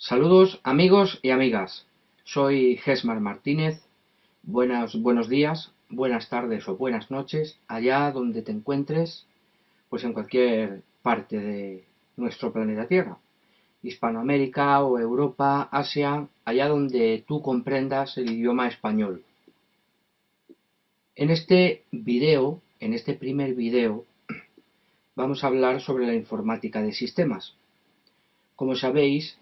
Saludos amigos y amigas, soy Gesmar Martínez. Buenos días, buenas tardes o buenas noches, allá donde te encuentres, pues en cualquier parte de nuestro planeta Tierra, Hispanoamérica o Europa, Asia, allá donde tú comprendas el idioma español. En este video, en este primer video, vamos a hablar sobre la informática de sistemas. Como sabéis,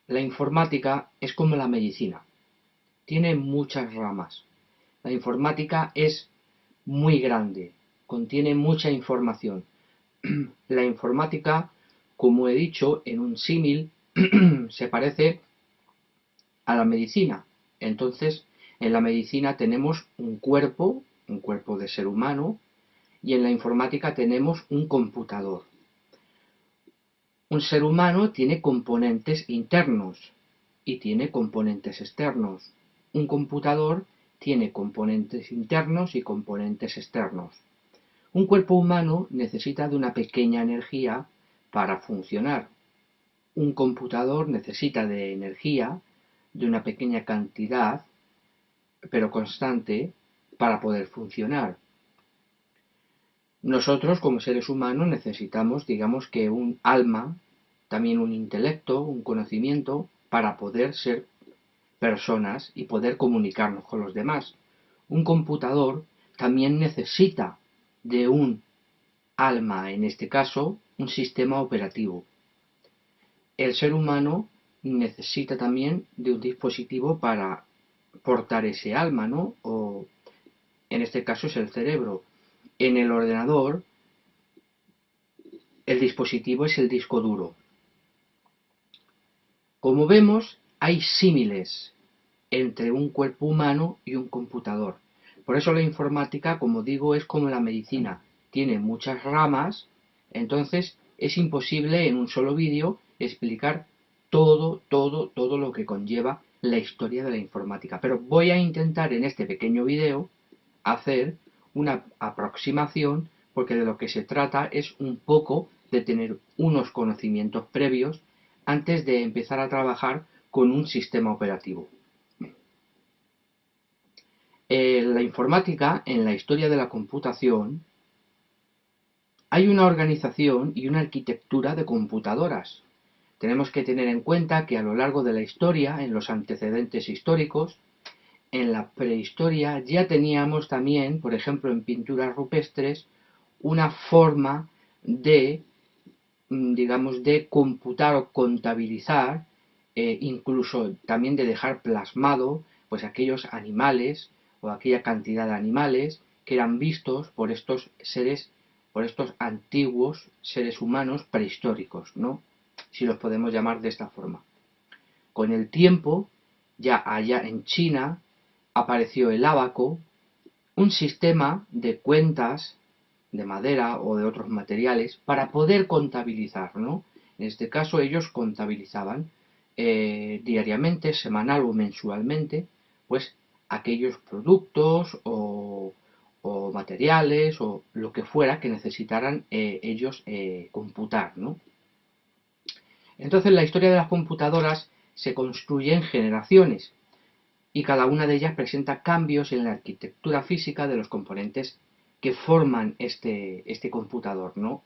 la informática es como la medicina. Tiene muchas ramas. La informática es muy grande, contiene mucha información. La informática, como he dicho, en un símil, se parece a la medicina. Entonces, en la medicina tenemos un cuerpo de ser humano, y en la informática tenemos un computador. Un ser humano tiene componentes internos y tiene componentes externos. Un computador tiene componentes internos y componentes externos. Un cuerpo humano necesita de una pequeña energía para funcionar. Un computador necesita de energía de una pequeña cantidad, pero constante, para poder funcionar. Nosotros, como seres humanos, necesitamos, digamos que un alma, también un intelecto, un conocimiento, para poder ser personas y poder comunicarnos con los demás. Un computador también necesita de un alma, en este caso, un sistema operativo. El ser humano necesita también de un dispositivo para portar ese alma, ¿no? O en este caso es el cerebro. En el ordenador, el dispositivo es el disco duro. Como vemos, hay símiles entre un cuerpo humano y un computador. Por eso la informática, como digo, es como la medicina. Tiene muchas ramas, entonces es imposible en un solo vídeo explicar todo lo que conlleva la historia de la informática. Pero voy a intentar en este pequeño vídeo hacer una aproximación, porque de lo que se trata es un poco de tener unos conocimientos previos antes de empezar a trabajar con un sistema operativo. La informática, en la historia de la computación, hay una organización y una arquitectura de computadoras. Tenemos que tener en cuenta que a lo largo de la historia, en los antecedentes históricos, en la prehistoria ya teníamos también, por ejemplo, en pinturas rupestres, una forma de, digamos, de computar o contabilizar, incluso también de dejar plasmado, pues aquellos animales o aquella cantidad de animales que eran vistos por estos seres, por estos antiguos seres humanos prehistóricos, ¿no? Si los podemos llamar de esta forma. Con el tiempo, ya allá en China, apareció el ábaco, un sistema de cuentas de madera o de otros materiales para poder contabilizar, ¿no? En este caso ellos contabilizaban diariamente, semanal o mensualmente, pues aquellos productos o materiales o lo que fuera que necesitaran ellos computar, ¿no? Entonces la historia de las computadoras se construye en generaciones y cada una de ellas presenta cambios en la arquitectura física de los componentes que forman este computador, ¿no?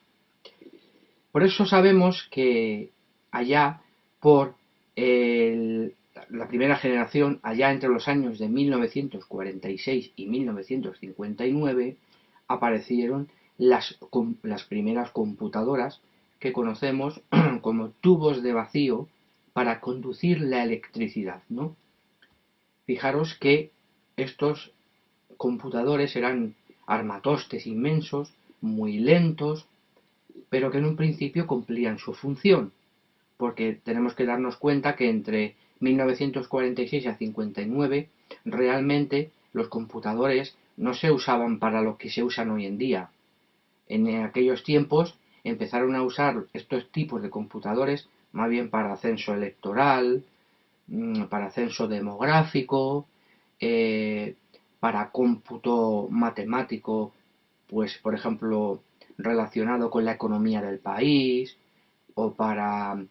Por eso sabemos que allá por la primera generación, allá entre los años de 1946 y 1959, aparecieron las primeras computadoras que conocemos como tubos de vacío para conducir la electricidad, ¿no? Fijaros que estos computadores eran armatostes inmensos, muy lentos, pero que en un principio cumplían su función, porque tenemos que darnos cuenta que entre 1946 a 59 realmente los computadores no se usaban para lo que se usan hoy en día. En aquellos tiempos empezaron a usar estos tipos de computadores más bien para censo electoral, para censo demográfico, eh, para cómputo matemático, pues por ejemplo relacionado con la economía del país, o para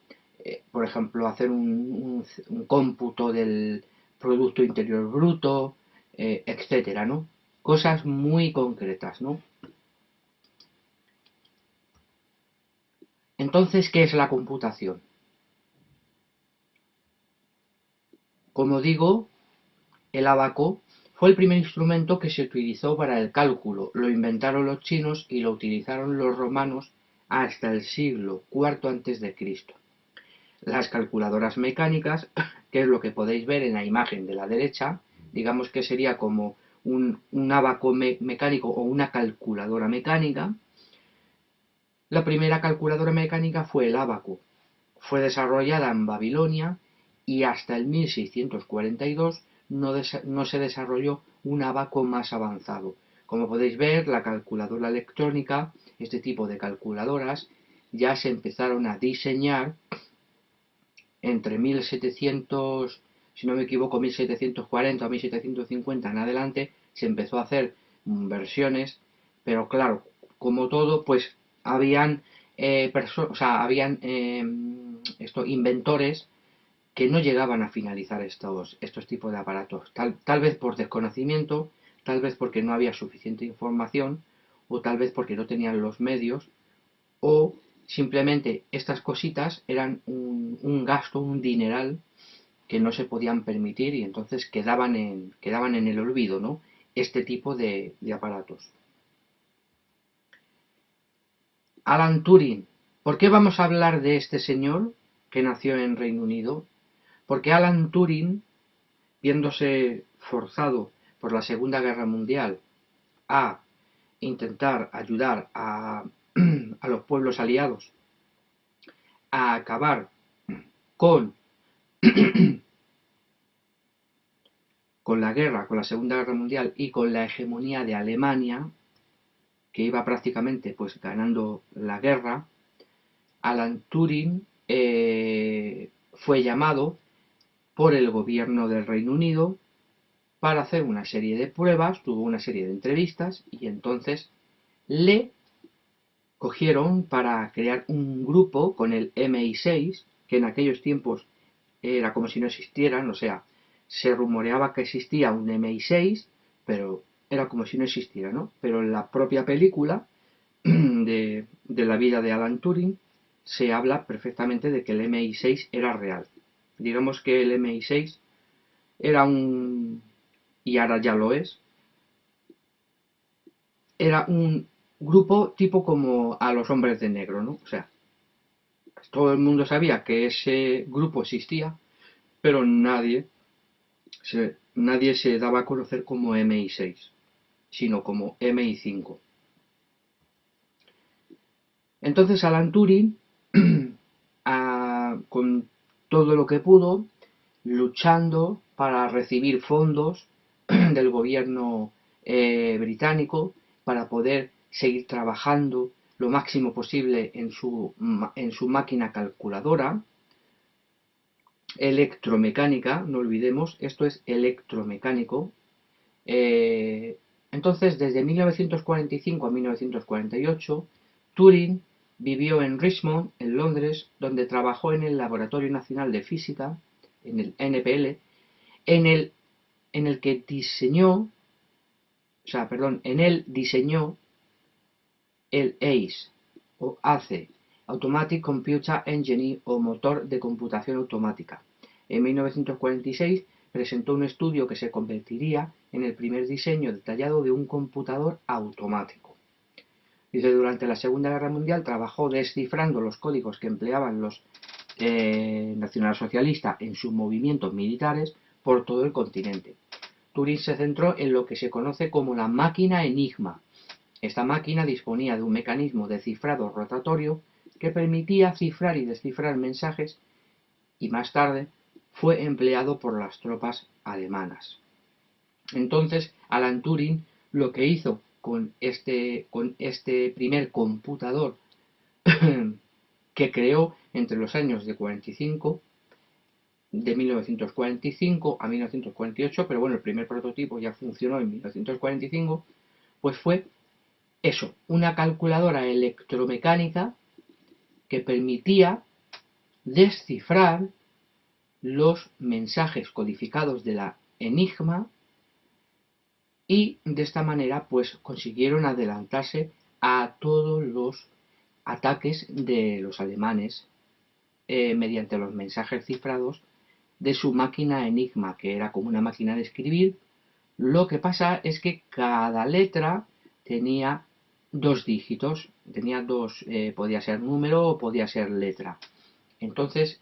por ejemplo, hacer un cómputo del Producto Interior Bruto, etcétera, ¿no? Cosas muy concretas, ¿no? Entonces, ¿qué es la computación? Como digo, el ábaco fue el primer instrumento que se utilizó para el cálculo. Lo inventaron los chinos y lo utilizaron los romanos hasta el siglo IV antes de Cristo. Las calculadoras mecánicas, que es lo que podéis ver en la imagen de la derecha, digamos que sería como un ábaco mecánico o una calculadora mecánica. La primera calculadora mecánica fue el ábaco. Fue desarrollada en Babilonia y hasta el 1642 no se desarrolló un ábaco más avanzado. Como podéis ver, la calculadora electrónica, este tipo de calculadoras, ya se empezaron a diseñar entre 1700, si no me equivoco, 1740 o 1750 en adelante, se empezó a hacer versiones, pero claro, como todo, pues habían, habían inventores que no llegaban a finalizar estos tipos de aparatos, tal vez por desconocimiento, tal vez porque no había suficiente información, o tal vez porque no tenían los medios, o simplemente estas cositas eran un gasto, un dineral que no se podían permitir y entonces quedaban en el olvido, ¿no? Este tipo de aparatos. Alan Turing. ¿Por qué vamos a hablar de este señor que nació en Reino Unido? Porque Alan Turing, viéndose forzado por la Segunda Guerra Mundial a intentar ayudar a los pueblos aliados a acabar con, con la guerra, con la Segunda Guerra Mundial y con la hegemonía de Alemania, que iba prácticamente pues ganando la guerra, Alan Turing fue llamado por el gobierno del Reino Unido para hacer una serie de pruebas, tuvo una serie de entrevistas y entonces le cogieron para crear un grupo con el MI6, que en aquellos tiempos era como si no existieran, o sea, se rumoreaba que existía un MI6, pero era como si no existiera, ¿no? Pero en la propia película de la vida de Alan Turing se habla perfectamente de que el MI6 era real. Digamos que el MI6 era y ahora ya lo es, era un grupo tipo como a los hombres de negro, ¿no? O sea, todo el mundo sabía que ese grupo existía, pero nadie se daba a conocer como MI6, sino como MI5. Entonces Alan Turing, con todo lo que pudo, luchando para recibir fondos del gobierno británico para poder seguir trabajando lo máximo posible en su máquina calculadora electromecánica, no olvidemos, esto es electromecánico. Eh, entonces, desde 1945 a 1948, Turing vivió en Richmond, en Londres, donde trabajó en el Laboratorio Nacional de Física, en el NPL, en el, en el que diseñó, en él diseñó el ACE, o ACE, Automatic Computer Engine o motor de computación automática. En 1946 presentó un estudio que se convertiría en el primer diseño detallado de un computador automático. Dice, durante la Segunda Guerra Mundial trabajó descifrando los códigos que empleaban los nacionalsocialistas en sus movimientos militares por todo el continente. Turing se centró en lo que se conoce como la máquina Enigma. Esta máquina disponía de un mecanismo de cifrado rotatorio que permitía cifrar y descifrar mensajes y más tarde fue empleado por las tropas alemanas. Entonces, Alan Turing lo que hizo con este primer computador que creó entre los años de 1945 a 1948, pero bueno, el primer prototipo ya funcionó en 1945, pues fue una calculadora electromecánica que permitía descifrar los mensajes codificados de la Enigma y de esta manera pues consiguieron adelantarse a todos los ataques de los alemanes mediante los mensajes cifrados de su máquina Enigma, que era como una máquina de escribir. Lo que pasa es que cada letra tenía dos dígitos, tenía dos, podía ser número o podía ser letra. Entonces,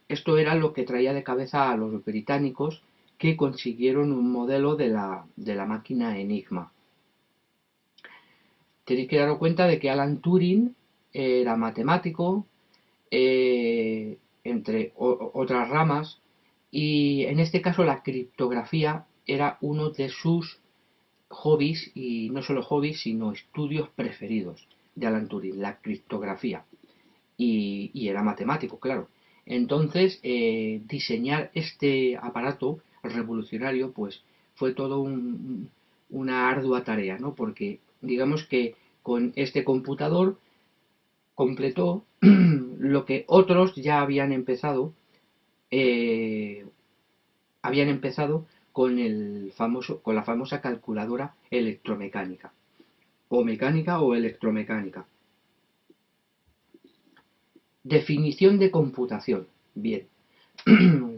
esto era lo que traía de cabeza a los británicos, que consiguieron un modelo de la máquina Enigma. Tenéis que daros cuenta de que Alan Turing era matemático, entre otras ramas, y en este caso la criptografía era uno de sus hobbies, y no solo hobbies, sino estudios preferidos de Alan Turing, la criptografía. Y era matemático, claro. Entonces, diseñar este aparato revolucionario, pues fue todo una ardua tarea, ¿no? Porque digamos que con este computador completó lo que otros ya habían empezado con la famosa calculadora electromecánica, o mecánica o electromecánica. Definición de computación. Bien,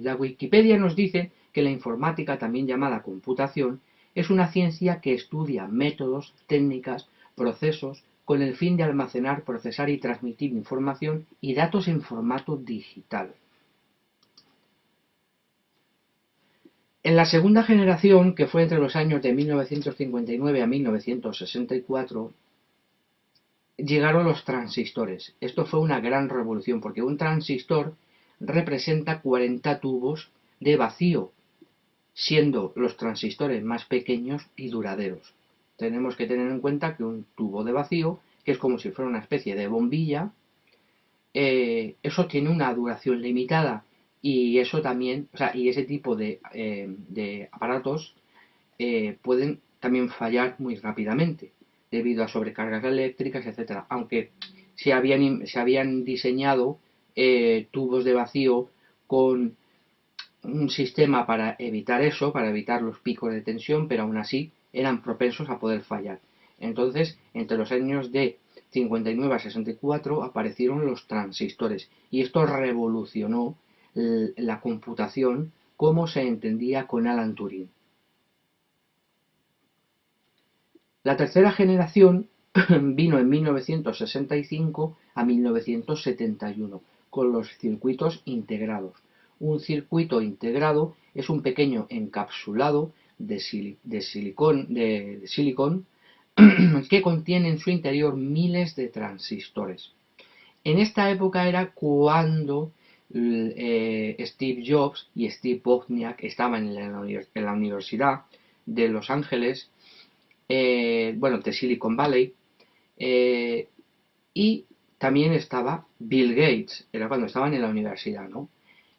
la Wikipedia nos dice que la informática, también llamada computación, es una ciencia que estudia métodos, técnicas, procesos, con el fin de almacenar, procesar y transmitir información y datos en formato digital. En la segunda generación, que fue entre los años de 1959 a 1964, llegaron los transistores. Esto fue una gran revolución, porque un transistor representa 40 tubos de vacío, siendo los transistores más pequeños y duraderos. Tenemos que tener en cuenta que un tubo de vacío, que es como si fuera una especie de bombilla, eso tiene una duración limitada, y eso también, o sea, y ese tipo de aparatos pueden también fallar muy rápidamente debido a sobrecargas eléctricas, etcétera. Aunque se habían diseñado tubos de vacío con un sistema para evitar eso, para evitar los picos de tensión, pero aún así eran propensos a poder fallar. Entonces, entre los años de 59 a 64 aparecieron los transistores, y esto revolucionó la computación como se entendía con Alan Turing. La tercera generación vino en 1965 a 1971 con los circuitos integrados. Un circuito integrado es un pequeño encapsulado de silicón que contiene en su interior miles de transistores. En esta época era cuando Steve Jobs y Steve Wozniak estaban en la Universidad de Los Ángeles, de Silicon Valley, y también estaba Bill Gates, era cuando estaban en la universidad, ¿no?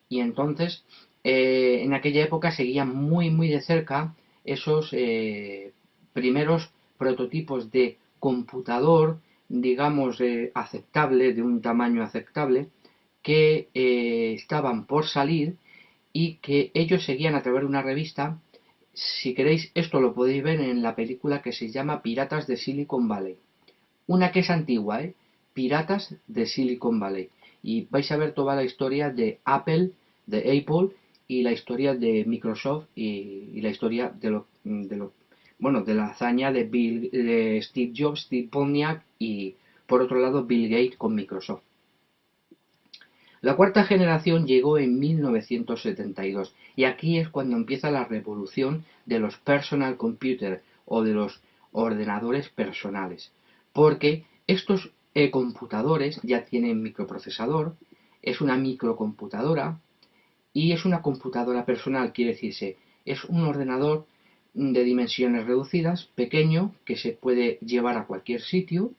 Y entonces, en aquella época seguían muy, muy de cerca esos primeros prototipos de computador, digamos, aceptable, de un tamaño aceptable, que estaban por salir, y que ellos seguían a través de una revista. Si queréis, esto lo podéis ver en la película que se llama Piratas de Silicon Valley. Una que es antigua, Piratas de Silicon Valley. Y vais a ver toda la historia de Apple, y la historia de Microsoft, y la historia de la hazaña de Steve Jobs, Steve Wozniak, y por otro lado Bill Gates con Microsoft. La cuarta generación llegó en 1972, y aquí es cuando empieza la revolución de los personal computers, o de los ordenadores personales, porque estos computadores ya tienen microprocesador, es una microcomputadora y es una computadora personal, quiere decirse, es un ordenador de dimensiones reducidas, pequeño, que se puede llevar a cualquier sitio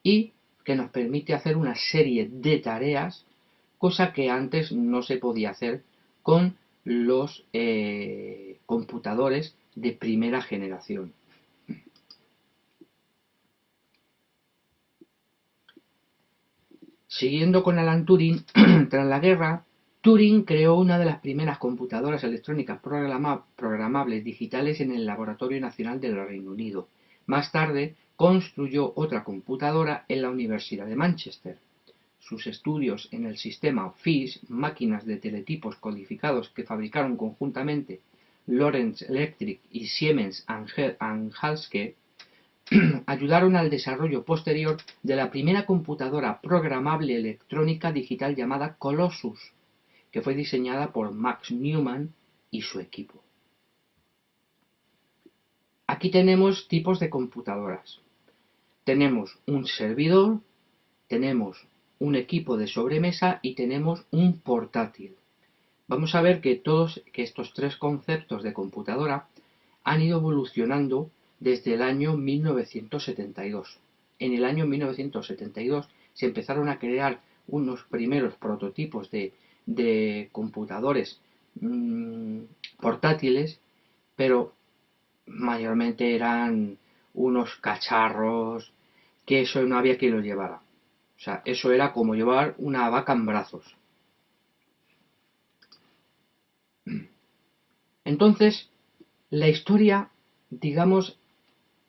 y que nos permite hacer una serie de tareas, cosa que antes no se podía hacer con los computadores de primera generación. Siguiendo con Alan Turing, tras la guerra, Turing creó una de las primeras computadoras electrónicas programables digitales en el Laboratorio Nacional del Reino Unido. Más tarde, construyó otra computadora en la Universidad de Manchester. Sus estudios en el sistema FISH, máquinas de teletipos codificados que fabricaron conjuntamente Lawrence Electric y Siemens and Halske, ayudaron al desarrollo posterior de la primera computadora programable electrónica digital llamada Colossus, que fue diseñada por Max Newman y su equipo. Aquí tenemos tipos de computadoras. Tenemos un servidor, tenemos un equipo de sobremesa y tenemos un portátil. Vamos a ver que estos tres conceptos de computadora han ido evolucionando desde el año 1972. En el año 1972 se empezaron a crear unos primeros prototipos de computadores portátiles, pero mayormente eran unos cacharros que eso no había quien los llevara. O sea, eso era como llevar una vaca en brazos. Entonces, la historia, digamos,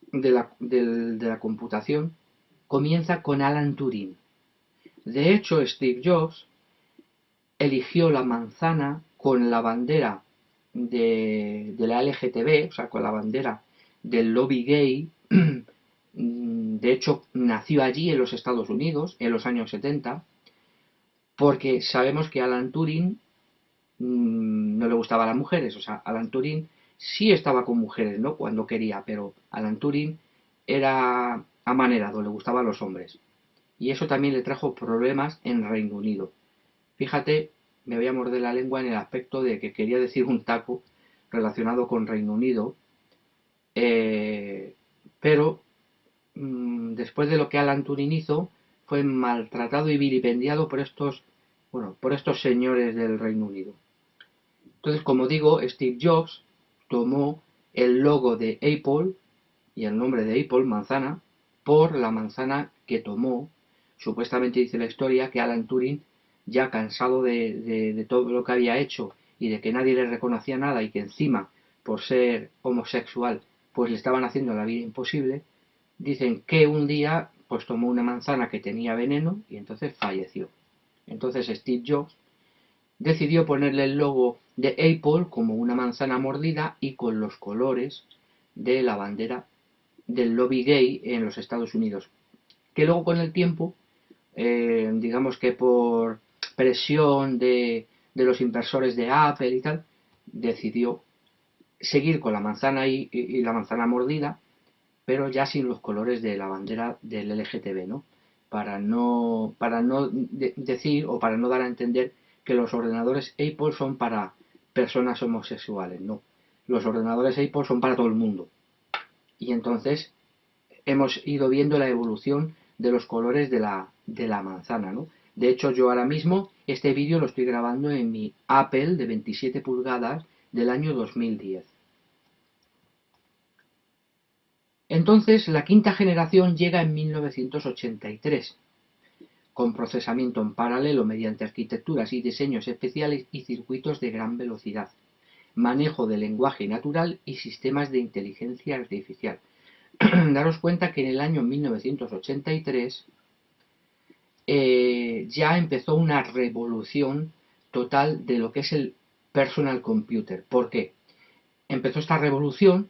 de la computación comienza con Alan Turing. De hecho, Steve Jobs eligió la manzana con la bandera de la LGTB, o sea, con la bandera del lobby gay. De hecho, nació allí en los Estados Unidos en los años 70, porque sabemos que Alan Turing no le gustaba a las mujeres. O sea, Alan Turing sí estaba con mujeres, ¿no? Cuando quería, pero Alan Turing era amanerado, le gustaban los hombres. Y eso también le trajo problemas en Reino Unido. Fíjate, me voy a morder la lengua en el aspecto de que quería decir un taco relacionado con Reino Unido, pero después de lo que Alan Turing hizo, fue maltratado y vilipendiado por estos señores del Reino Unido. Entonces, como digo, Steve Jobs tomó el logo de Apple y el nombre de Apple, manzana, por la manzana que tomó. Supuestamente dice la historia que Alan Turing, ya cansado de todo lo que había hecho y de que nadie le reconocía nada y que encima, por ser homosexual, pues le estaban haciendo la vida imposible, dicen que un día pues tomó una manzana que tenía veneno y entonces falleció. Entonces Steve Jobs decidió ponerle el logo de Apple como una manzana mordida y con los colores de la bandera del lobby gay en los Estados Unidos, que luego con el tiempo, digamos que por presión de los inversores de Apple y tal, decidió seguir con la manzana y la manzana mordida, pero ya sin los colores de la bandera del LGTB, ¿no? Para no decir o para no dar a entender que los ordenadores Apple son para personas homosexuales, no. Los ordenadores Apple son para todo el mundo. Y entonces hemos ido viendo la evolución de los colores de la manzana, ¿no? De hecho, yo ahora mismo este vídeo lo estoy grabando en mi Apple de 27 pulgadas del año 2010. Entonces, la quinta generación llega en 1983, con procesamiento en paralelo mediante arquitecturas y diseños especiales y circuitos de gran velocidad, manejo de lenguaje natural y sistemas de inteligencia artificial. Daros cuenta que en el año 1983 ya empezó una revolución total de lo que es el personal computer. ¿Por qué? Empezó esta revolución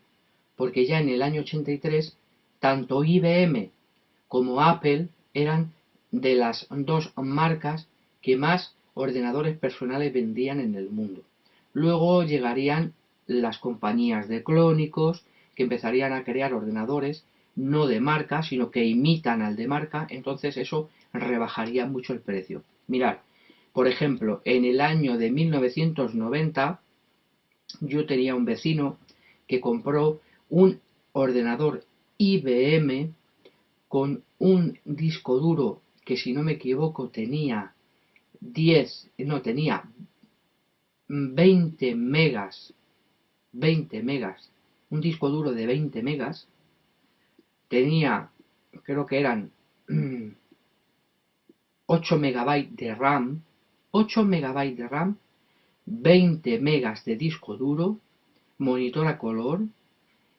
porque ya en el año 83 tanto IBM como Apple eran de las dos marcas que más ordenadores personales vendían en el mundo. Luego llegarían las compañías de clónicos que empezarían a crear ordenadores no de marca, sino que imitan al de marca, entonces eso rebajaría mucho el precio. Mirad, por ejemplo, en el año de 1990 yo tenía un vecino que compró un ordenador IBM con un disco duro que, si no me equivoco, tenía 20 megas, 20 megas, un disco duro de 20 megas, tenía, creo que eran 8 megabytes de RAM, 8 megabytes de RAM, 20 megas de disco duro, monitor a color,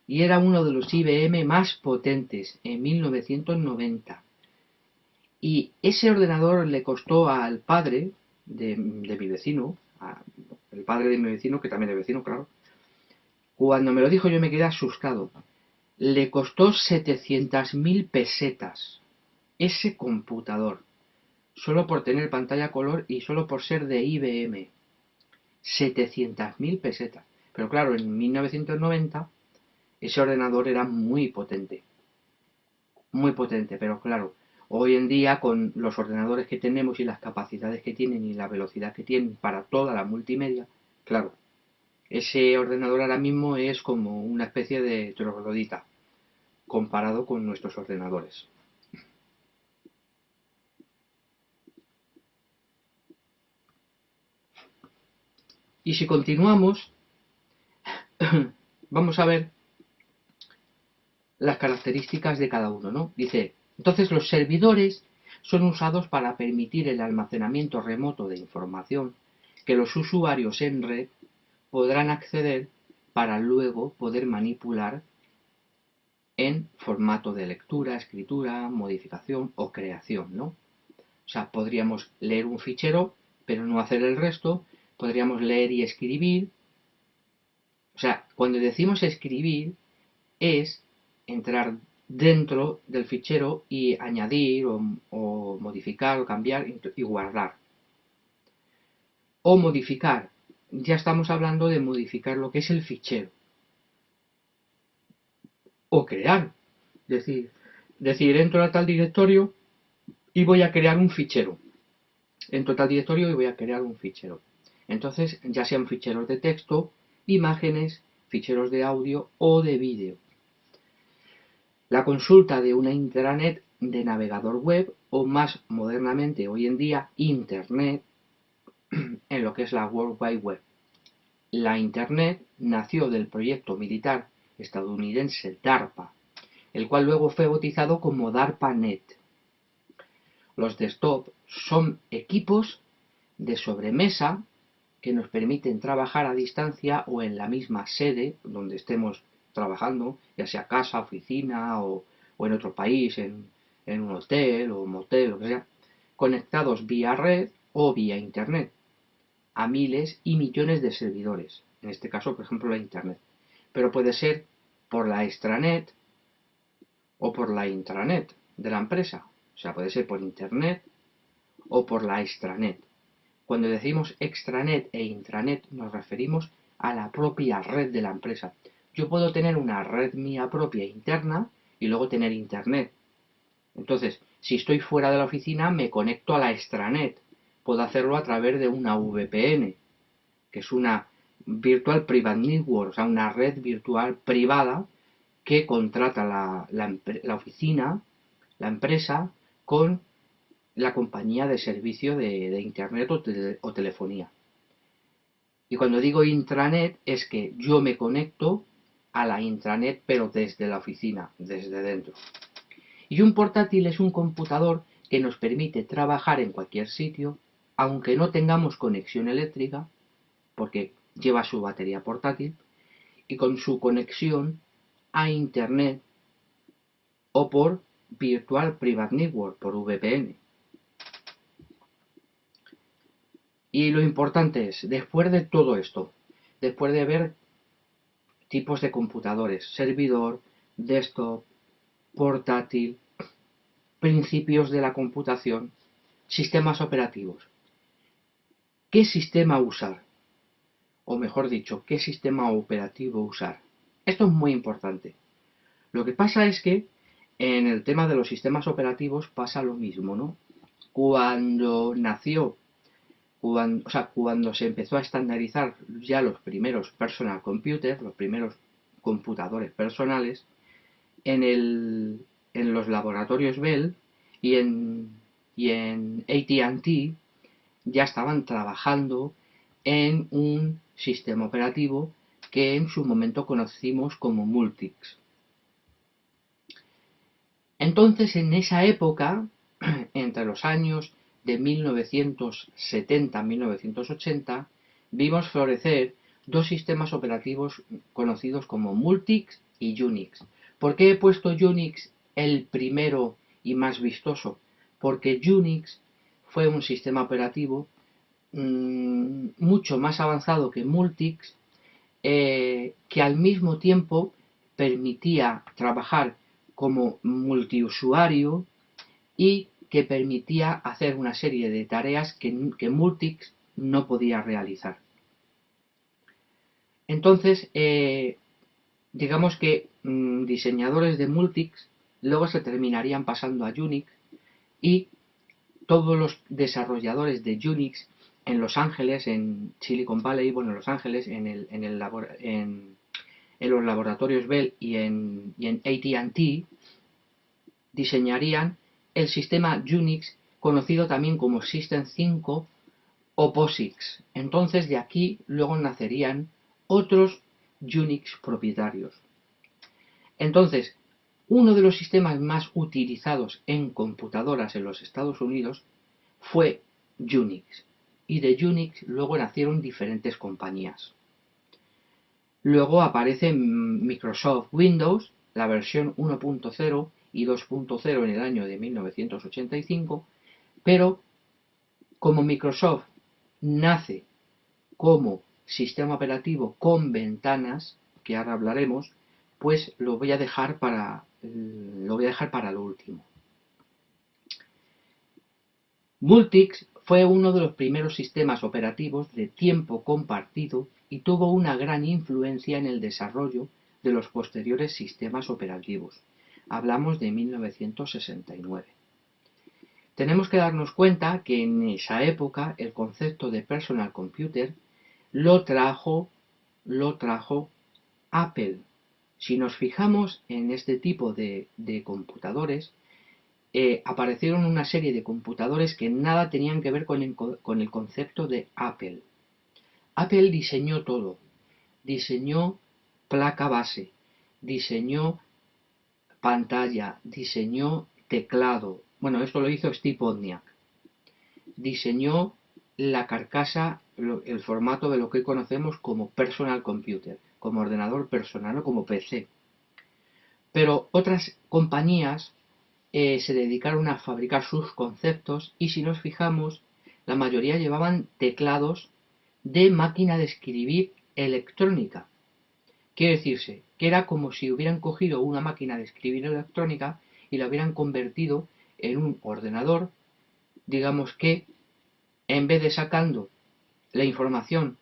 y era uno de los IBM más potentes en 1990. Y ese ordenador le costó al padre de mi vecino, el padre de mi vecino, que también es vecino, claro, cuando me lo dijo yo me quedé asustado. Le costó 700.000 pesetas ese computador, solo por tener pantalla color y solo por ser de IBM. 700.000 pesetas. Pero claro, en 1990 ese ordenador era muy potente, pero claro, hoy en día con los ordenadores que tenemos y las capacidades que tienen y la velocidad que tienen para toda la multimedia, claro, ese ordenador ahora mismo es como una especie de troglodita comparado con nuestros ordenadores. Y si continuamos, vamos a ver las características de cada uno, ¿no? Dice, entonces los servidores son usados para permitir el almacenamiento remoto de información que los usuarios en red podrán acceder para luego poder manipular en formato de lectura, escritura, modificación o creación, ¿no? O sea, podríamos leer un fichero, pero no hacer el resto, podríamos leer y escribir. O sea, cuando decimos escribir es entrar dentro del fichero y añadir o modificar o cambiar y guardar. O modificar, ya estamos hablando de modificar lo que es el fichero. O crear, decir entro a tal directorio y voy a crear un fichero. Entro a tal directorio y voy a crear un fichero. Entonces, ya sean ficheros de texto, imágenes, ficheros de audio o de vídeo. La consulta de una intranet de navegador web o más modernamente hoy en día Internet en lo que es la World Wide Web. La Internet nació del proyecto militar estadounidense DARPA, el cual luego fue bautizado como DARPANET. Los desktop son equipos de sobremesa que nos permiten trabajar a distancia o en la misma sede donde estemos trabajando, ya sea casa, oficina o en otro país, en un hotel o motel, lo que sea, conectados vía red o vía internet a miles y millones de servidores, en este caso, por ejemplo, la internet. Pero puede ser por la extranet o por la intranet de la empresa, o sea, puede ser por internet o por la extranet. Cuando decimos extranet e intranet nos referimos a la propia red de la empresa. Yo puedo tener una red mía propia interna y luego tener internet. Entonces, si estoy fuera de la oficina, me conecto a la extranet. Puedo hacerlo a través de una VPN, que es una Virtual Private Network, o sea, una red virtual privada que contrata la oficina, la empresa, con la compañía de servicio de internet o telefonía. Y cuando digo intranet es que yo me conecto a la intranet pero desde la oficina, desde dentro. Y un portátil es un computador que nos permite trabajar en cualquier sitio, aunque no tengamos conexión eléctrica, porque lleva su batería portátil, y con su conexión a internet o por Virtual Private Network, por VPN. Y lo importante es, después de todo esto, después de ver tipos de computadores, servidor, desktop, portátil, principios de la computación, sistemas operativos, ¿qué sistema usar? O mejor dicho, ¿qué sistema operativo usar? Esto es muy importante. Lo que pasa es que en el tema de los sistemas operativos pasa lo mismo, ¿no? Cuando nació cuando se empezó a estandarizar ya los primeros personal computers, los primeros computadores personales, en los laboratorios Bell y en AT&T ya estaban trabajando en un sistema operativo que en su momento conocimos como Multics. Entonces, en esa época, entre los años de 1970 a 1980 vimos florecer dos sistemas operativos conocidos como Multics y Unix. ¿Por qué he puesto Unix el primero y más vistoso? Porque Unix fue un sistema operativo mucho más avanzado que Multics, que al mismo tiempo permitía trabajar como multiusuario y que permitía hacer una serie de tareas que Multics no podía realizar. Entonces, digamos que diseñadores de Multics luego se terminarían pasando a Unix, y todos los desarrolladores de Unix en Los Ángeles, en Silicon Valley, bueno, en Los Ángeles, en los laboratorios Bell y en AT&T, diseñarían el sistema Unix, conocido también como System 5 o POSIX. Entonces de aquí luego nacerían otros Unix propietarios. Entonces, uno de los sistemas más utilizados en computadoras en los Estados Unidos fue Unix, y de Unix luego nacieron diferentes compañías. Luego aparece Microsoft Windows, la versión 1.0 y 2.0 en el año de 1985, pero como Microsoft nace como sistema operativo con ventanas, que ahora hablaremos, pues lo voy a dejar para lo último. Multics fue uno de los primeros sistemas operativos de tiempo compartido y tuvo una gran influencia en el desarrollo de los posteriores sistemas operativos. Hablamos de 1969. Tenemos que darnos cuenta que en esa época el concepto de personal computer lo trajo Apple. Si nos fijamos en este tipo de computadores, aparecieron una serie de computadores que nada tenían que ver con el concepto de Apple. Apple diseñó todo. Diseñó placa base, diseñó pantalla, diseñó teclado. Bueno, esto lo hizo Steve Wozniak. Diseñó la carcasa, el formato de lo que hoy conocemos como personal computer, como ordenador personal o como PC. Pero otras compañías se dedicaron a fabricar sus conceptos, y si nos fijamos, la mayoría llevaban teclados de máquina de escribir electrónica. Quiere decirse que era como si hubieran cogido una máquina de escribir electrónica y la hubieran convertido en un ordenador, digamos que en vez de sacando la información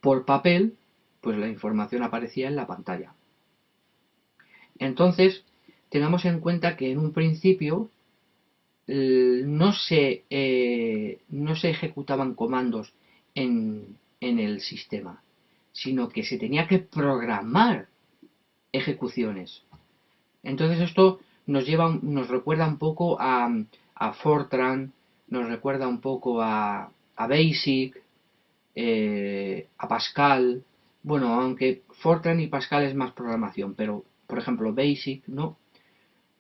por papel, pues la información aparecía en la pantalla. Entonces, tengamos en cuenta que en un principio no se ejecutaban comandos en el sistema, sino que se tenía que programar ejecuciones. Entonces esto nos recuerda un poco a Fortran, nos recuerda un poco a Basic, a Pascal. Bueno, aunque Fortran y Pascal es más programación, pero por ejemplo Basic no.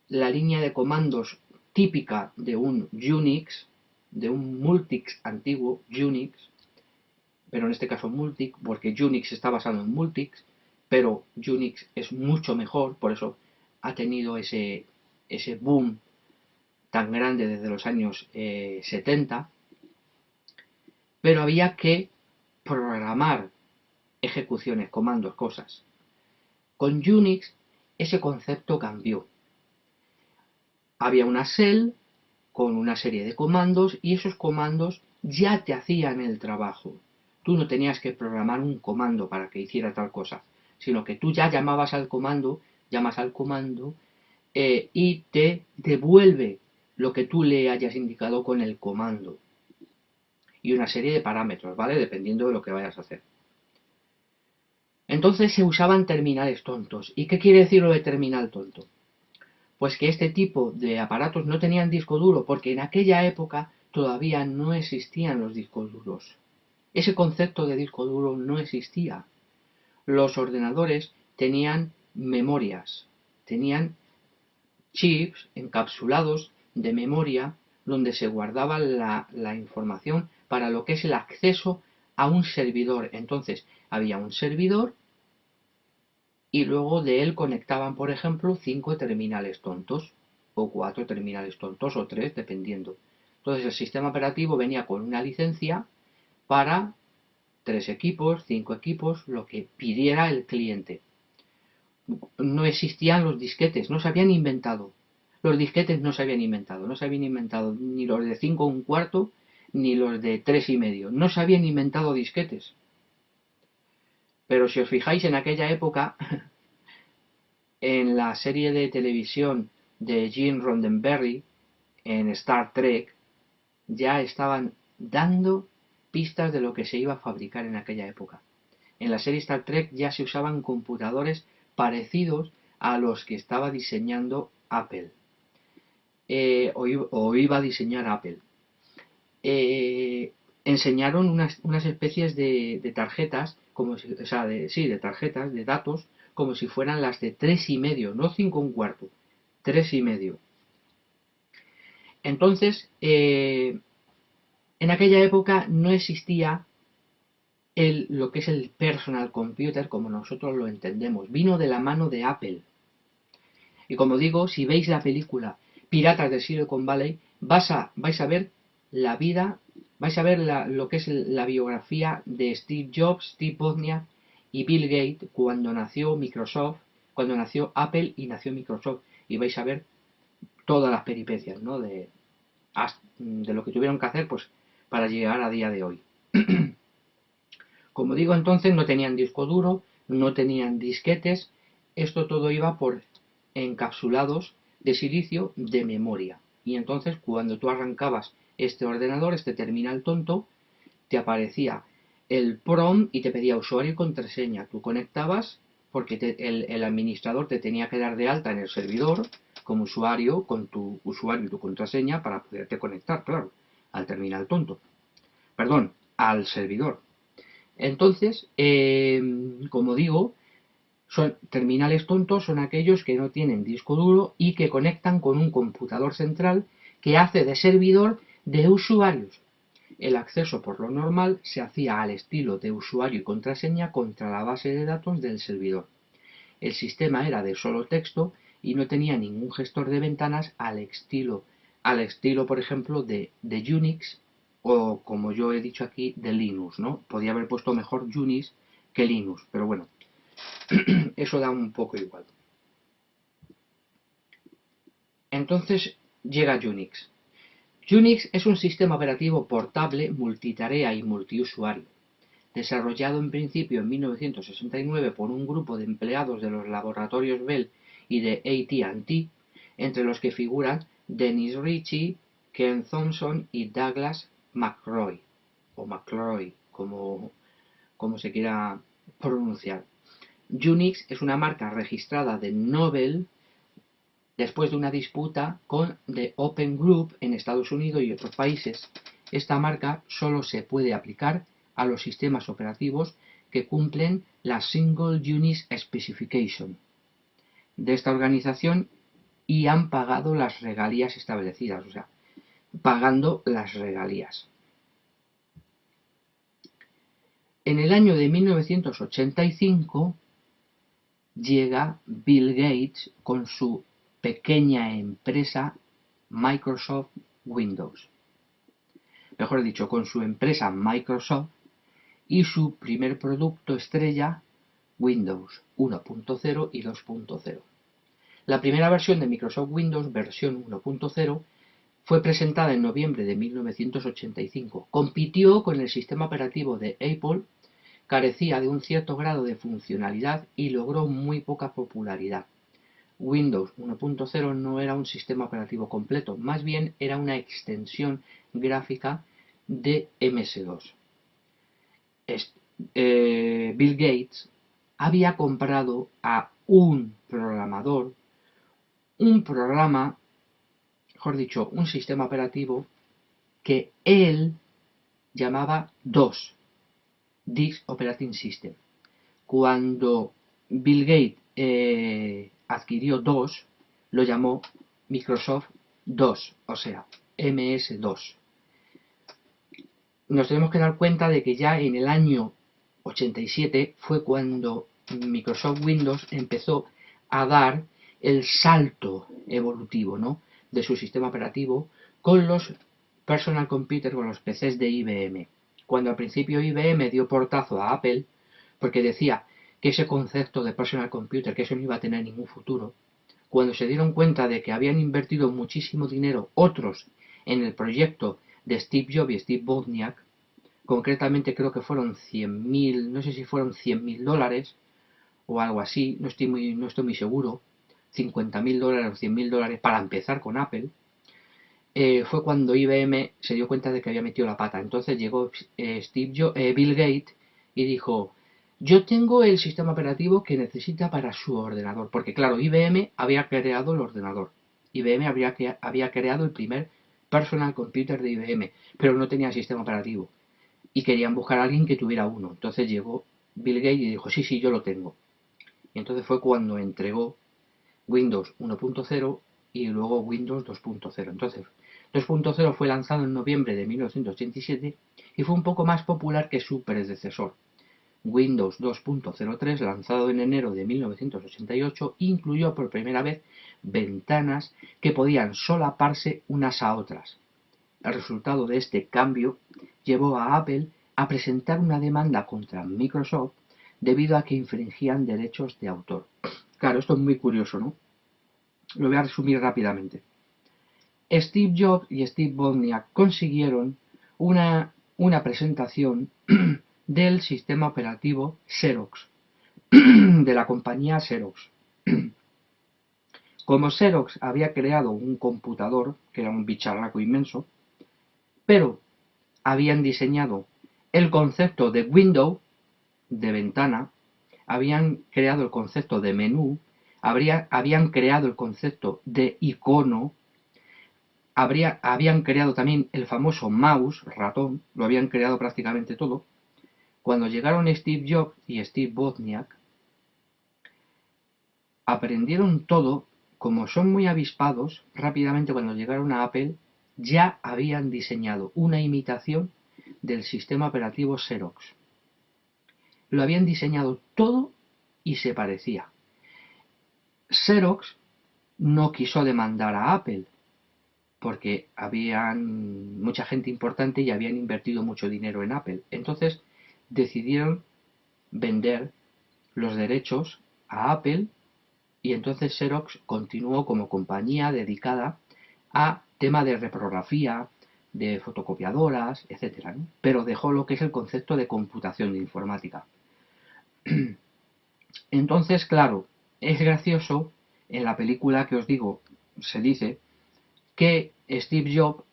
La línea de comandos típica de un Unix, de un Multics antiguo, Unix, pero en este caso Multic, porque Unix está basado en Multics, pero Unix es mucho mejor, por eso ha tenido ese boom tan grande desde los años 70, pero había que programar ejecuciones, comandos, cosas. Con Unix ese concepto cambió. Había una shell con una serie de comandos y esos comandos ya te hacían el trabajo. Tú no tenías que programar un comando para que hiciera tal cosa, sino que tú ya llamas al comando y te devuelve lo que tú le hayas indicado con el comando. Y una serie de parámetros, ¿vale? Dependiendo de lo que vayas a hacer. Entonces se usaban terminales tontos. ¿Y qué quiere decir lo de terminal tonto? Pues que este tipo de aparatos no tenían disco duro, porque en aquella época todavía no existían los discos duros. Ese concepto de disco duro no existía. Los ordenadores tenían memorias, tenían chips encapsulados de memoria, donde se guardaba la información para lo que es el acceso a un servidor. Entonces había un servidor y luego de él conectaban, por ejemplo, 5 terminales tontos, o 4 terminales tontos, o 3, dependiendo. Entonces el sistema operativo venía con una licencia para 3 equipos, 5 equipos, lo que pidiera el cliente. No existían los disquetes, no se habían inventado. Los disquetes no se habían inventado ni los de 5 1/4 ni los de 3,5. No se habían inventado disquetes. Pero si os fijáis en aquella época, en la serie de televisión de Gene Roddenberry, en Star Trek, ya estaban dando pistas de lo que se iba a fabricar en aquella época. En la serie Star Trek ya se usaban computadores parecidos a los que estaba diseñando Apple, o iba a diseñar Apple. Enseñaron unas especies de tarjetas, como si, o sea, de tarjetas, de datos, como si fueran las de 3,5, no 5 1/4, 3,5. Entonces, en aquella época no existía lo que es el personal computer como nosotros lo entendemos. Vino de la mano de Apple. Y como digo, si veis la película Piratas de Silicon Valley, vais a ver la vida, vais a ver lo que es la biografía de Steve Jobs, Steve Wozniak y Bill Gates cuando nació Microsoft, cuando nació Apple y nació Microsoft. Y vais a ver todas las peripecias, ¿no? de lo que tuvieron que hacer pues para llegar a día de hoy. Como digo, entonces no tenían disco duro, no tenían disquetes, esto todo iba por encapsulados de silicio de memoria. Y entonces cuando tú arrancabas este ordenador, este terminal tonto, te aparecía el prompt y te pedía usuario y contraseña. Tú conectabas porque el administrador te tenía que dar de alta en el servidor como usuario, con tu usuario y tu contraseña para poderte conectar, claro, al terminal tonto. Perdón, al servidor. Entonces, como digo, terminales tontos son aquellos que no tienen disco duro y que conectan con un computador central que hace de servidor de usuarios. El acceso por lo normal se hacía al estilo de usuario y contraseña contra la base de datos del servidor. El sistema era de solo texto y no tenía ningún gestor de ventanas al estilo por ejemplo, de Unix o, como yo he dicho aquí, de Linux, ¿no? Podía haber puesto mejor Unix que Linux, pero bueno, eso da un poco igual. Entonces llega Unix. Unix es un sistema operativo portable, multitarea y multiusuario, desarrollado en principio en 1969 por un grupo de empleados de los laboratorios Bell y de AT&T, entre los que figuran Dennis Ritchie, Ken Thompson y Douglas McRoy, o McCloy, como se quiera pronunciar. Unix es una marca registrada de Novell después de una disputa con The Open Group en Estados Unidos y otros países. Esta marca solo se puede aplicar a los sistemas operativos que cumplen la Single Unix Specification de esta organización y han pagado las regalías establecidas, o sea, pagando las regalías. En el año de 1985 llega Bill Gates con su pequeña empresa Microsoft Windows. Mejor dicho, con su empresa Microsoft y su primer producto estrella Windows 1.0 y 2.0. La primera versión de Microsoft Windows, versión 1.0, fue presentada en noviembre de 1985. Compitió con el sistema operativo de Apple, carecía de un cierto grado de funcionalidad y logró muy poca popularidad. Windows 1.0 no era un sistema operativo completo, más bien era una extensión gráfica de MS2. Bill Gates había comprado a un programador un programa, mejor dicho, un sistema operativo que él llamaba DOS, Disk Operating System. Cuando Bill Gates adquirió DOS, lo llamó Microsoft DOS, o sea, MS2. Nos tenemos que dar cuenta de que ya en el año 87 fue cuando Microsoft Windows empezó a dar el salto evolutivo, ¿no?, de su sistema operativo con los personal computer, con los PCs de IBM. Cuando al principio IBM dio portazo a Apple porque decía que ese concepto de personal computer, que eso no iba a tener ningún futuro, cuando se dieron cuenta de que habían invertido muchísimo dinero otros en el proyecto de Steve Jobs y Steve Wozniak, concretamente creo que fueron 100.000, no sé si fueron $100.000 o algo así, no estoy muy seguro, $50.000 o $100.000 para empezar con Apple, fue cuando IBM se dio cuenta de que había metido la pata. Entonces llegó Bill Gates y dijo: yo tengo el sistema operativo que necesita para su ordenador, porque claro, IBM había creado el ordenador, IBM había creado el primer personal computer de IBM, pero no tenía sistema operativo y querían buscar a alguien que tuviera uno. Entonces llegó Bill Gates y dijo: sí, yo lo tengo. Y entonces fue cuando entregó Windows 1.0 y luego Windows 2.0. Entonces, 2.0 fue lanzado en noviembre de 1987 y fue un poco más popular que su predecesor. Windows 2.03, lanzado en enero de 1988, incluyó por primera vez ventanas que podían solaparse unas a otras. El resultado de este cambio llevó a Apple a presentar una demanda contra Microsoft debido a que infringían derechos de autor. Claro, esto es muy curioso, ¿no? Lo voy a resumir rápidamente. Steve Jobs y Steve Wozniak consiguieron una presentación del sistema operativo Xerox, de la compañía Xerox. Como Xerox había creado un computador, que era un bicharraco inmenso, pero habían diseñado el concepto de window, de ventana, habían creado el concepto de menú, habían creado el concepto de icono, habían creado también el famoso mouse, ratón, lo habían creado prácticamente todo. Cuando llegaron Steve Jobs y Steve Wozniak, aprendieron todo. Como son muy avispados, rápidamente cuando llegaron a Apple ya habían diseñado una imitación del sistema operativo Xerox. Lo habían diseñado todo y se parecía. Xerox no quiso demandar a Apple porque habían mucha gente importante y habían invertido mucho dinero en Apple. Entonces decidieron vender los derechos a Apple y entonces Xerox continuó como compañía dedicada a tema de reprografía, de fotocopiadoras, etcétera, ¿no? Pero dejó lo que es el concepto de computación de informática. Entonces, claro, es gracioso, en la película que os digo, se dice que Steve Jobs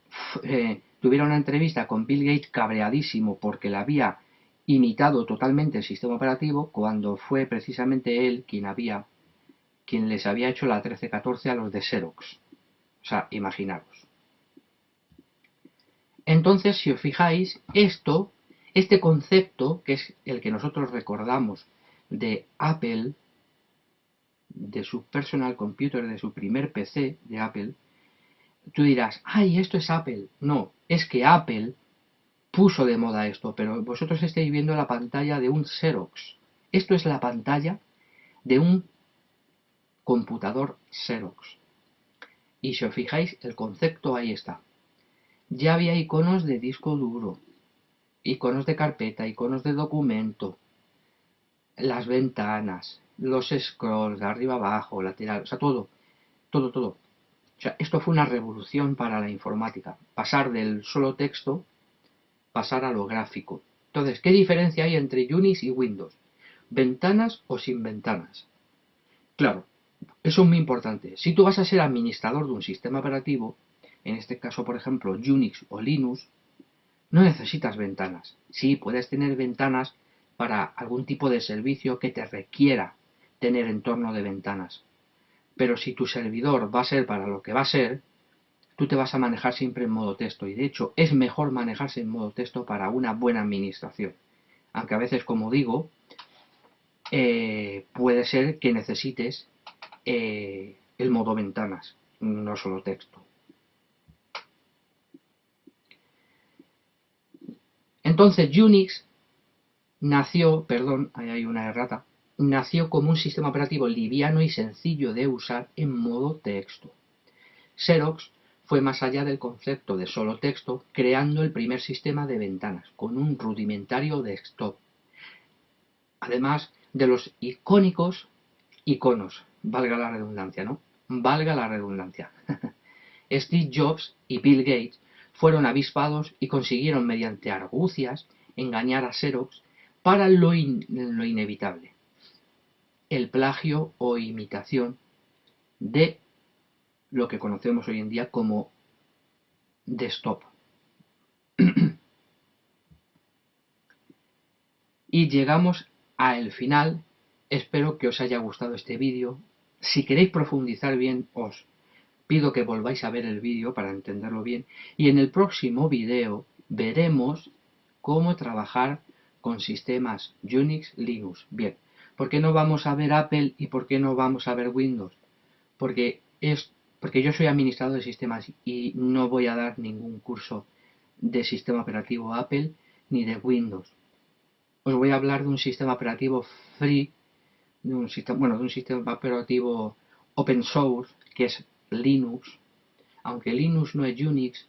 tuviera una entrevista con Bill Gates cabreadísimo porque le había imitado totalmente el sistema operativo, cuando fue precisamente él quien les había hecho la 1314 a los de Xerox. O sea, imaginaros. Entonces, si os fijáis, este concepto, que es el que nosotros recordamos de Apple, de su personal computer, de su primer PC de Apple, tú dirás: ¡ay, esto es Apple! No, es que Apple puso de moda esto, pero vosotros estáis viendo la pantalla de un Xerox. Esto es la pantalla de un computador Xerox. Y si os fijáis, el concepto ahí está. Ya había iconos de disco duro, iconos de carpeta, iconos de documento, las ventanas, los scrolls de arriba abajo, lateral, o sea, todo, todo, todo. O sea, esto fue una revolución para la informática. Pasar del solo texto, pasar a lo gráfico. Entonces, ¿qué diferencia hay entre Unix y Windows? ¿Ventanas o sin ventanas? Claro, eso es muy importante. Si tú vas a ser administrador de un sistema operativo, en este caso, por ejemplo, Unix o Linux, no necesitas ventanas. Sí, puedes tener ventanas para algún tipo de servicio que te requiera tener entorno de ventanas. Pero si tu servidor va a ser para lo que va a ser, tú te vas a manejar siempre en modo texto. Y de hecho es mejor manejarse en modo texto para una buena administración. Aunque a veces, como digo, puede ser que necesites el modo ventanas, no solo texto. Entonces Unix nació, perdón, ahí hay una errata, nació como un sistema operativo liviano y sencillo de usar en modo texto. Xerox fue más allá del concepto de solo texto, creando el primer sistema de ventanas, con un rudimentario desktop. Además de los icónicos iconos, valga la redundancia, ¿no? Valga la redundancia. Steve Jobs y Bill Gates fueron avispados y consiguieron mediante argucias engañar a Xerox para lo inevitable, el plagio o imitación de lo que conocemos hoy en día como desktop. Y llegamos al final. Espero que os haya gustado este vídeo. Si queréis profundizar bien, os pido que volváis a ver el vídeo para entenderlo bien. Y en el próximo vídeo veremos cómo trabajar con sistemas Unix, Linux. Bien, ¿por qué no vamos a ver Apple y por qué no vamos a ver Windows? Porque yo soy administrador de sistemas y no voy a dar ningún curso de sistema operativo Apple ni de Windows. Os voy a hablar de un sistema operativo free, de un sistema operativo open source, que es Linux. Aunque Linux no es Unix,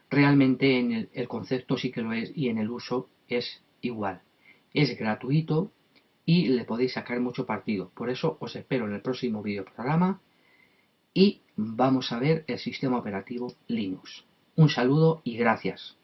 realmente en el concepto sí que lo es y en el uso es igual. Es gratuito y le podéis sacar mucho partido. Por eso os espero en el próximo video programa y vamos a ver el sistema operativo Linux. Un saludo y gracias.